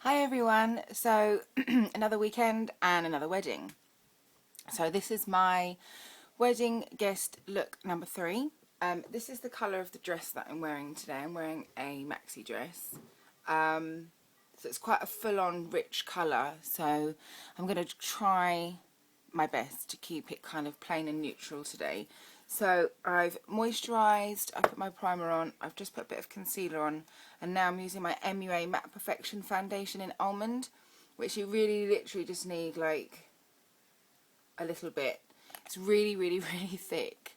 Hi everyone, so another weekend and another wedding. So this is my wedding guest look number 3. This is the colour of the dress that I'm wearing today. I'm wearing a maxi dress. So it's quite a full-on rich colour, so I'm going to try my best to keep it kind of plain and neutral today. So I've moisturised, I put my primer on, I've just put a bit of concealer on, and now I'm using my MUA Matte Perfection foundation in Almond, which you really literally just need like a little bit. It's really really thick,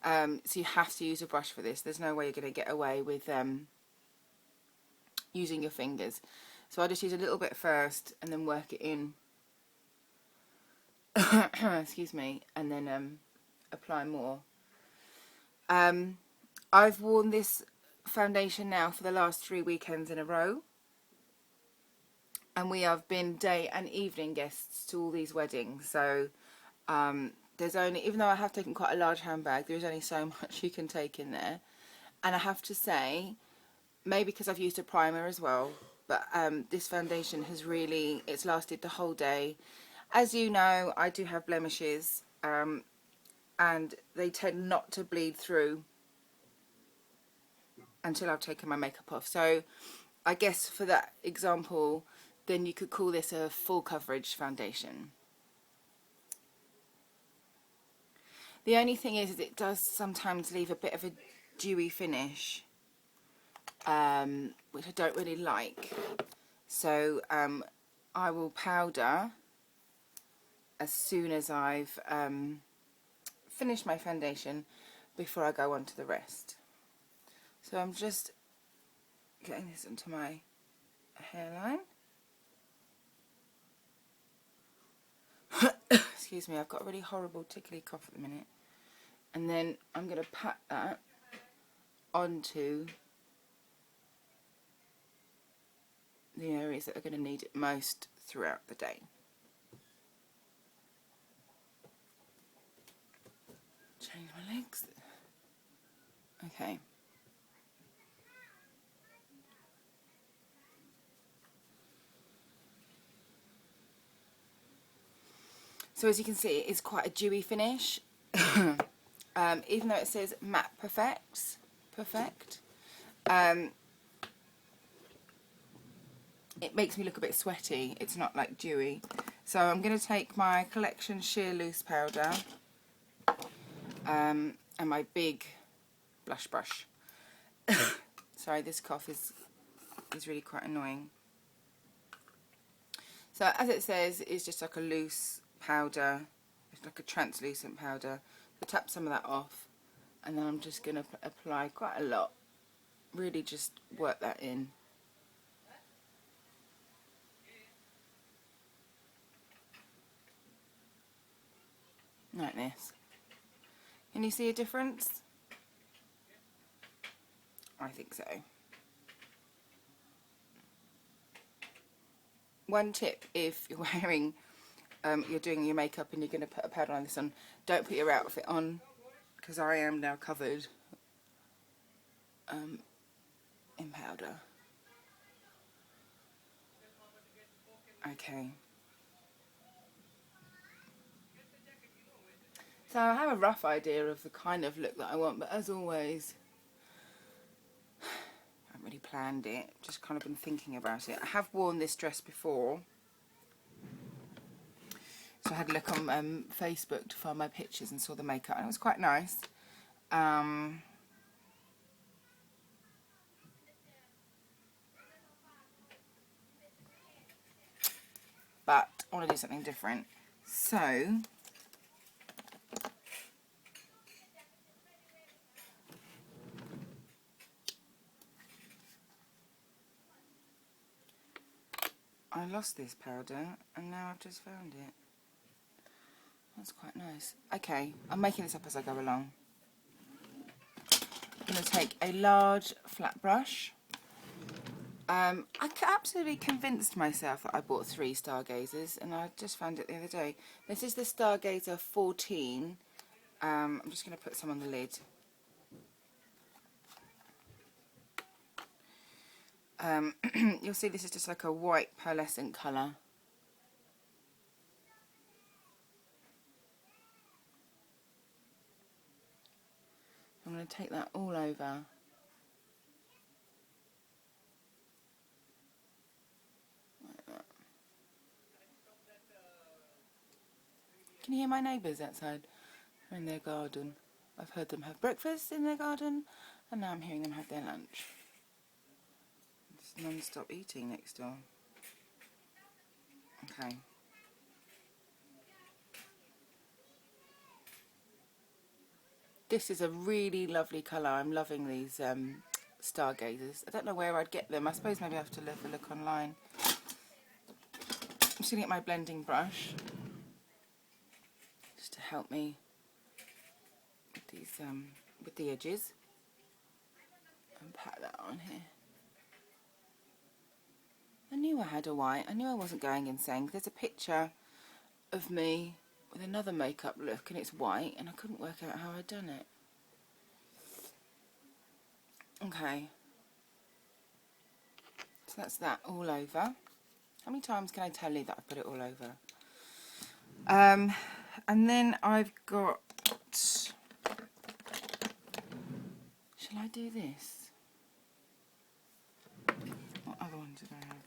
so you have to use a brush for this. There's no way you're going to get away with using your fingers. So I just use a little bit first and then work it in excuse me, and then apply more. I've worn this foundation now for the last 3 weekends in a row, and we have been day and evening guests to all these weddings. So there's only, even though I have taken quite a large handbag, there's only so much you can take in there. And I have to say, maybe because I've used a primer as well, but this foundation has really, it's lasted the whole day. As you know, I do have blemishes, and they tend not to bleed through until I've taken my makeup off. So I guess for that example, then you could call this a full coverage foundation. The only thing is it does sometimes leave a bit of a dewy finish, which I don't really like. So I will powder as soon as I've finished my foundation before I go on to the rest. So I'm just getting this into my hairline. Excuse me, I've got a really horrible tickly cough at the minute. And then I'm going to pat that onto the areas that are going to need it most throughout the day. Change my legs. Okay. So as you can see, it's quite a dewy finish. Even though it says Matte Perfect, it makes me look a bit sweaty. It's not like dewy. So I'm going to take my Collection Sheer Loose powder and my big blush brush. Sorry, this cough is really quite annoying. So as it says, it's just like a loose powder. It's like a translucent powder. So tap some of that off, and then I'm just going to apply quite a lot. Really just work that in. Like this. Can you see a difference? I think so. One tip, if you're wearing, you're doing your makeup and you're going to put a powder on this on, don't put your outfit on, because I am now covered in powder. Okay. So I have a rough idea of the kind of look that I want, but as always, I haven't really planned it, just kind of been thinking about it. I have worn this dress before. So I had a look on Facebook to find my pictures and saw the makeup, and it was quite nice. But I want to do something different. So I lost this powder and now I've just found it. That's quite nice. Okay, I'm making this up as I go along. I'm going to take a large flat brush. I absolutely convinced myself that I bought 3 Stargazers, and I just found it the other day. This is the Stargazer 14. I'm just going to put some on the lid. You'll see this is just like a white pearlescent colour. I'm going to take that all over. Like that. Can you hear my neighbours outside? They're in their garden. I've heard them have breakfast in their garden, and now I'm hearing them have their lunch. It's non-stop eating next door. Okay. This is a really lovely colour. I'm loving these stargazers. I don't know where I'd get them. I suppose maybe I have to have a look online. I'm just going to get my blending brush just to help me with these with the edges, and pat that on here. I knew I had a white. I knew I wasn't going insane. There's a picture of me with another makeup look and it's white, and I couldn't work out how I'd done it. Okay, so that's that all over. How many times can I tell you that I put it all over? And then I've got, shall I do this? What other one did I have?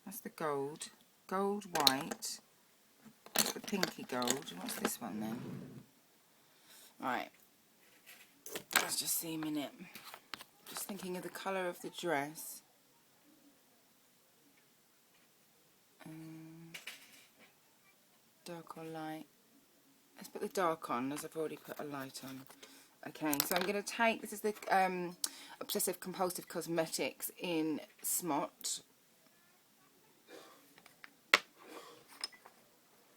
That's the gold, white, the pinky gold. What's this one then? Right, let's just see a minute. Just thinking of the colour of the dress. Dark or light? Let's put the dark on, as I've already put a light on. Okay, so I'm going to take, this is the Obsessive Compulsive Cosmetics in Smot.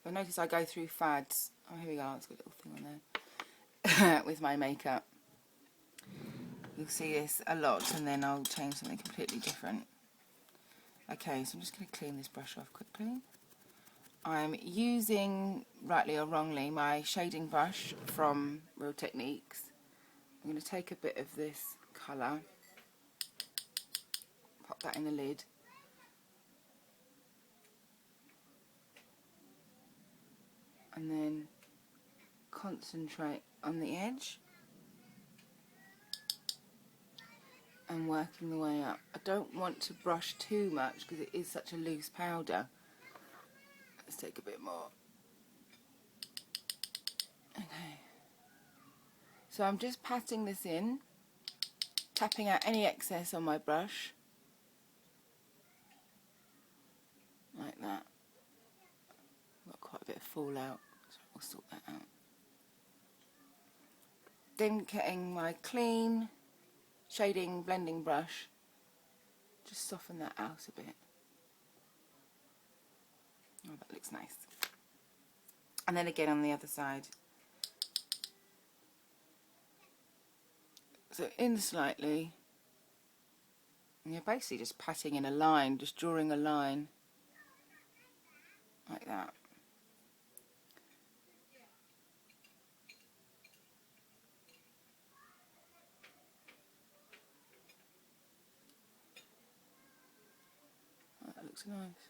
I notice I go through fads. Oh, here we go, it's got a little thing on there. With my makeup. You'll see this a lot, and then I'll change something completely different. Okay, so I'm just going to clean this brush off quickly. I'm using, rightly or wrongly, my shading brush from Real Techniques. I'm going to take a bit of this colour, pop that in the lid, and then concentrate on the edge and working the way up. I don't want to brush too much because it is such a loose powder. Let's take a bit more. Okay. So I'm just patting this in, tapping out any excess on my brush. Like that. Got quite a bit of fallout, so we'll sort that out. Then getting my clean shading blending brush, just soften that out a bit. Oh, that looks nice. And then again on the other side. So in slightly, and you're basically just patting in a line, just drawing a line like that. Oh, that looks nice.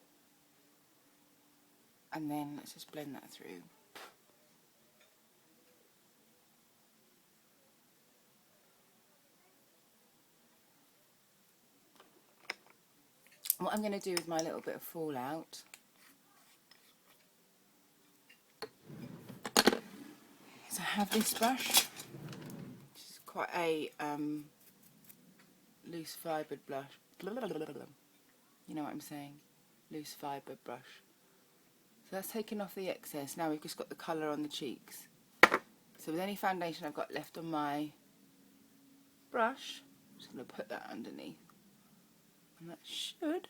And then let's just blend that through. What I'm going to do with my little bit of fallout is I have this brush, which is quite a loose fibred brush. You know what I'm saying? Loose fibre brush. So that's taken off the excess. Now we've just got the colour on the cheeks. So with any foundation I've got left on my brush, I'm just going to put that underneath. And that should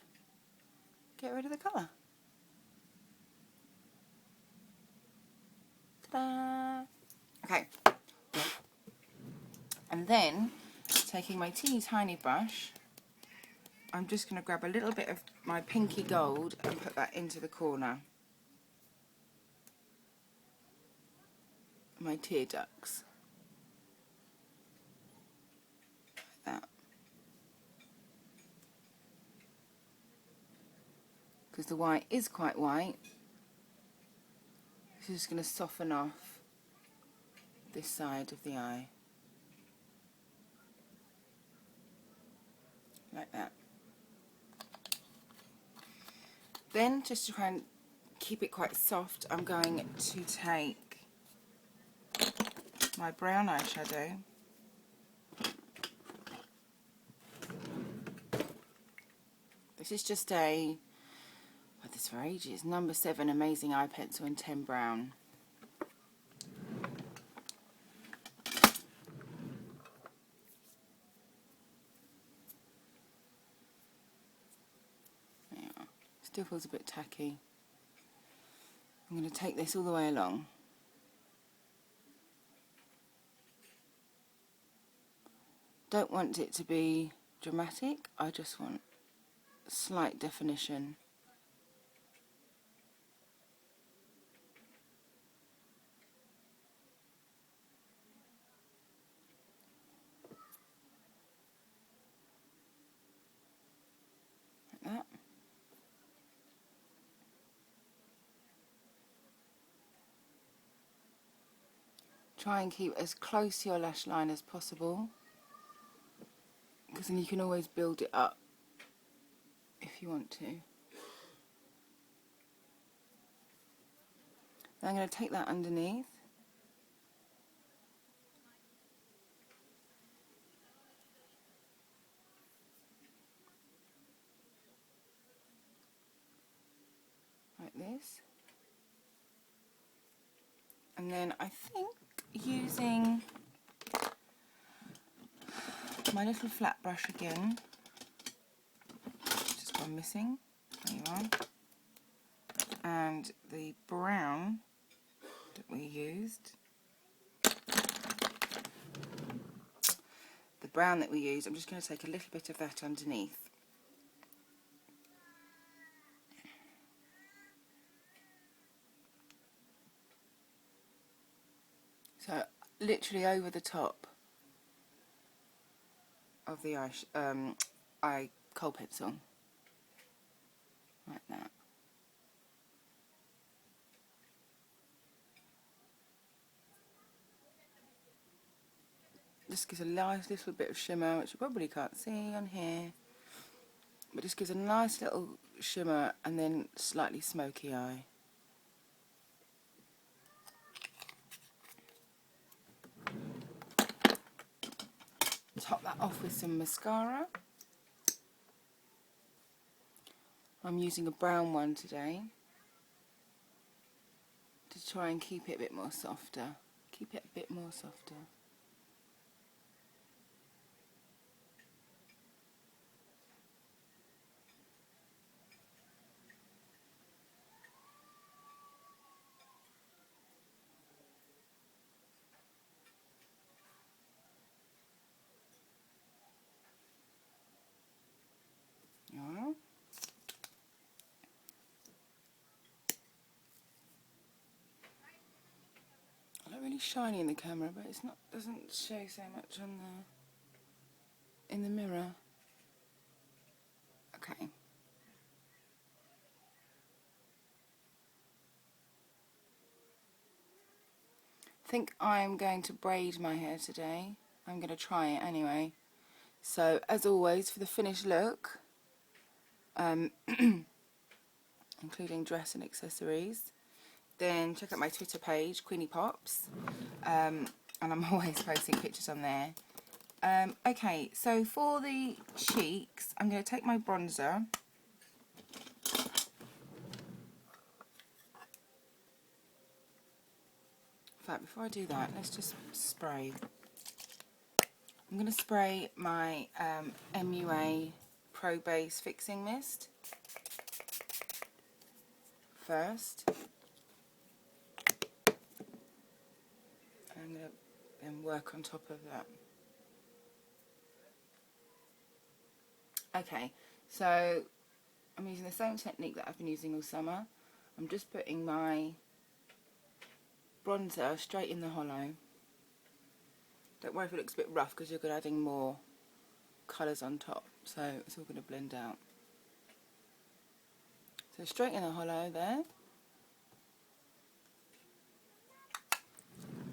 get rid of the colour. Ta-da! Okay. And then, taking my teeny tiny brush, I'm just going to grab a little bit of my pinky gold and put that into the corner. My tear ducts. Like that. because the white is quite white. This is just going to soften off this side of the eye, like that. Then, just to try and keep it quite soft, I'm going to take my brown eyeshadow This is just a, I've had this for ages, number 7 Amazing Eye Pencil in 10 Brown. Yeah, still feels a bit tacky. I'm going to take this all the way along. Don't want it to be dramatic, I just want slight definition. Like that. Try and keep as close to your lash line as possible, because then you can always build it up if you want to. Now I'm going to take that underneath. Like this. And then I think using my little flat brush again, just gone missing, there you are, and the brown that we used, I'm just going to take a little bit of that underneath. So literally over the top of the eye kohl pencil, like that. This gives a nice little bit of shimmer, which you probably can't see on here, but just gives a nice little shimmer and then slightly smoky eye. Top that off with some mascara. I'm using a brown one today to try and keep it a bit more softer. Keep it a bit more softer. Yeah. I look really shiny in the camera, but it's not. Doesn't show so much on in the mirror. Okay. I think I'm going to braid my hair today. I'm going to try it anyway. So, as always, for the finished look, including dress and accessories, then check out my Twitter page, Queenie Pops, and I'm always posting pictures on there. Okay, so for the cheeks, I'm going to take my bronzer. In fact, before I do that, let's just spray. I'm going to spray my MUA Pro Base Fixing Mist first. I'm going to then work on top of that. Okay, so I'm using the same technique that I've been using all summer. I'm just putting my bronzer straight in the hollow. Don't worry if it looks a bit rough, because you're going to adding more colours on top, so it's all going to blend out. So straight in the hollow there.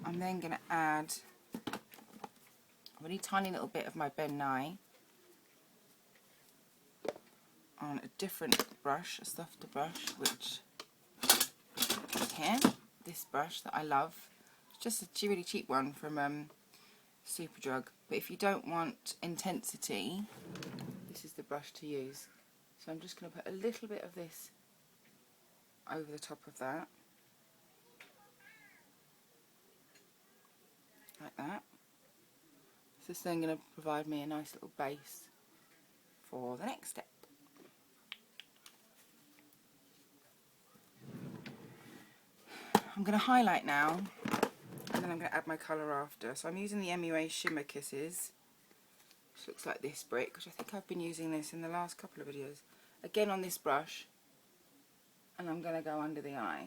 I'm then going to add a really tiny little bit of my Ben Nye on a different brush, a softer brush, which is here. This brush that I love. It's just a really cheap one from Superdrug. But if you don't want intensity, this is the brush to use. So I'm just going to put a little bit of this over the top of that. Like that. So this is then going to provide me a nice little base for the next step. I'm going to highlight now, and then I'm going to add my colour after. So I'm using the MUA Shimmer Kisses, which looks like this brick, which I think I've been using this in the last couple of videos. Again on this brush, and I'm going to go under the eye.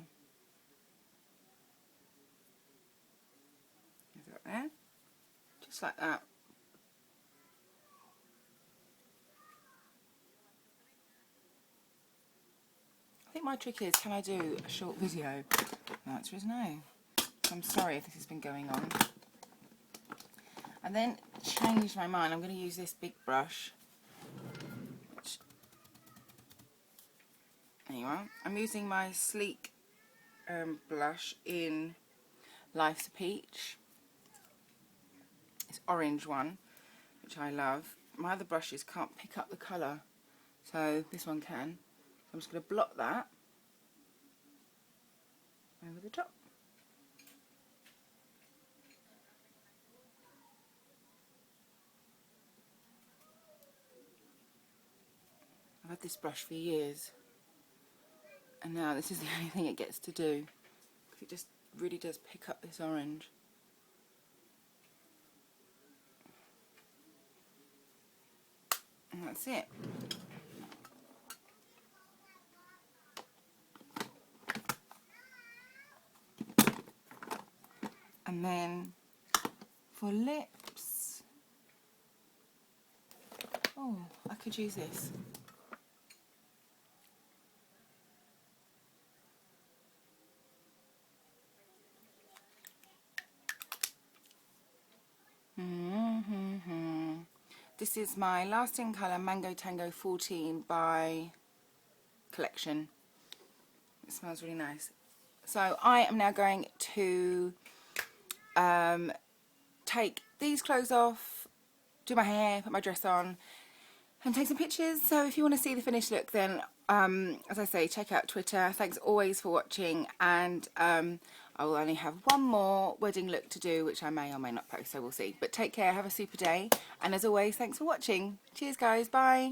Is that there? Just like that. I think my trick is, can I do a short video? The answer is no. I'm sorry if this has been going on. And then changed my mind. I'm going to use this big brush. Which, there you are. I'm using my Sleek blush in Life's a Peach. It's orange one, which I love. My other brushes can't pick up the colour, so this one can. I'm just going to blot that over the top. I've had this brush for years, and now this is the only thing it gets to do, because it just really does pick up this orange. And that's it. And then for lips, oh, I could use this. This is my Lasting Colour Mango Tango 14 by Collection. It smells really nice. So I am now going to take these clothes off, do my hair, put my dress on, and take some pictures. So if you want to see the finished look, then as I say, check out Twitter. Thanks always for watching, and I will only have one more wedding look to do, which I may or may not post, so we'll see. But take care, have a super day, and as always, thanks for watching. Cheers guys, bye.